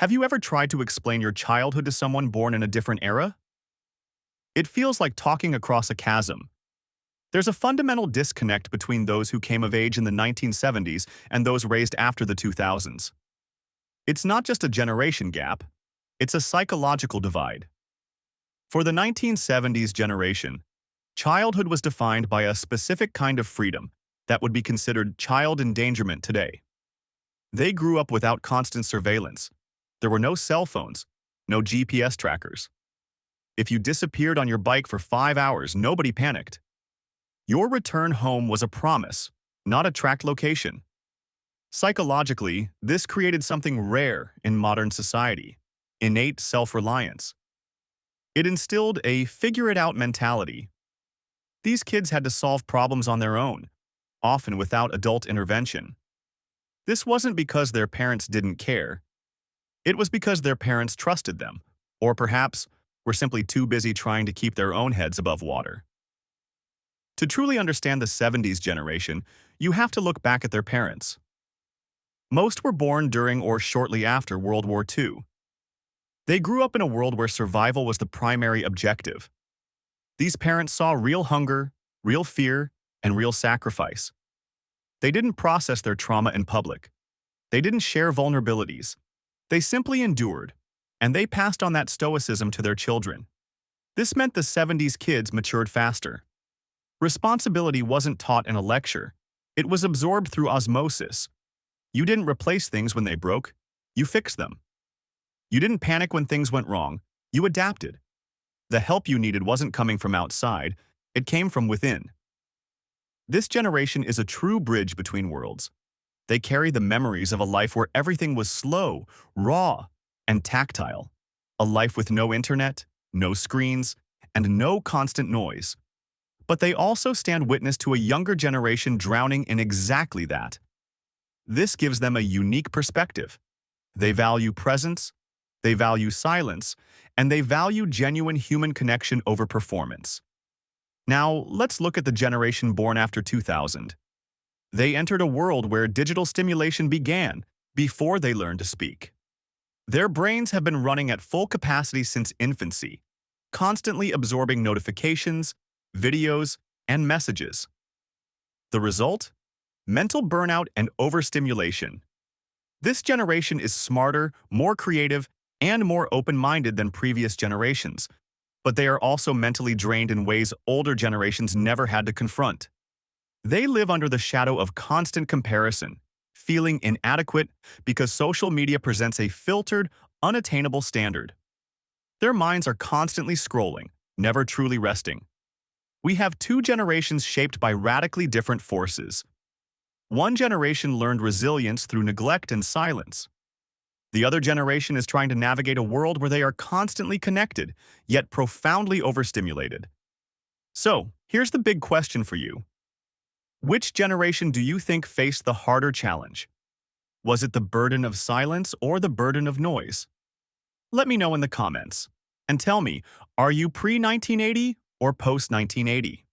Have you ever tried to explain your childhood to someone born in a different era? It feels like talking across a chasm. There's a fundamental disconnect between those who came of age in the 1970s and those raised after the 2000s. It's not just a generation gap, it's a psychological divide. For the 1970s generation, childhood was defined by a specific kind of freedom that would be considered child endangerment today. They grew up without constant surveillance. There were no cell phones, no GPS trackers. If you disappeared on your bike for 5 hours, nobody panicked. Your return home was a promise, not a tracked location. Psychologically, this created something rare in modern society: innate self-reliance. It instilled a figure-it-out mentality. These kids had to solve problems on their own, often without adult intervention. This wasn't because their parents didn't care. It was because their parents trusted them, or perhaps were simply too busy trying to keep their own heads above water. To truly understand the 70s generation, you have to look back at their parents. Most were born during or shortly after World War II. They grew up in a world where survival was the primary objective. These parents saw real hunger, real fear, and real sacrifice. They didn't process their trauma in public. They didn't share vulnerabilities. They simply endured, and they passed on that stoicism to their children. This meant the 70s kids matured faster. Responsibility wasn't taught in a lecture. It was absorbed through osmosis. You didn't replace things when they broke. You fixed them. You didn't panic when things went wrong. You adapted. The help you needed wasn't coming from outside. It came from within. This generation is a true bridge between worlds. They carry the memories of a life where everything was slow, raw, and tactile. A life with no internet, no screens, and no constant noise. But they also stand witness to a younger generation drowning in exactly that. This gives them a unique perspective. They value presence, they value silence, and they value genuine human connection over performance. Now, let's look at the generation born after 2000. They entered a world where digital stimulation began before they learned to speak. Their brains have been running at full capacity since infancy, constantly absorbing notifications, videos, and messages. The result? Mental burnout and overstimulation. This generation is smarter, more creative, and more open-minded than previous generations, but they are also mentally drained in ways older generations never had to confront. They live under the shadow of constant comparison, feeling inadequate because social media presents a filtered, unattainable standard. Their minds are constantly scrolling, never truly resting. We have two generations shaped by radically different forces. One generation learned resilience through neglect and silence. The other generation is trying to navigate a world where they are constantly connected, yet profoundly overstimulated. So, here's the big question for you. Which generation do you think faced the harder challenge? Was it the burden of silence or the burden of noise? Let me know in the comments. And tell me, are you pre-1980 or post-1980?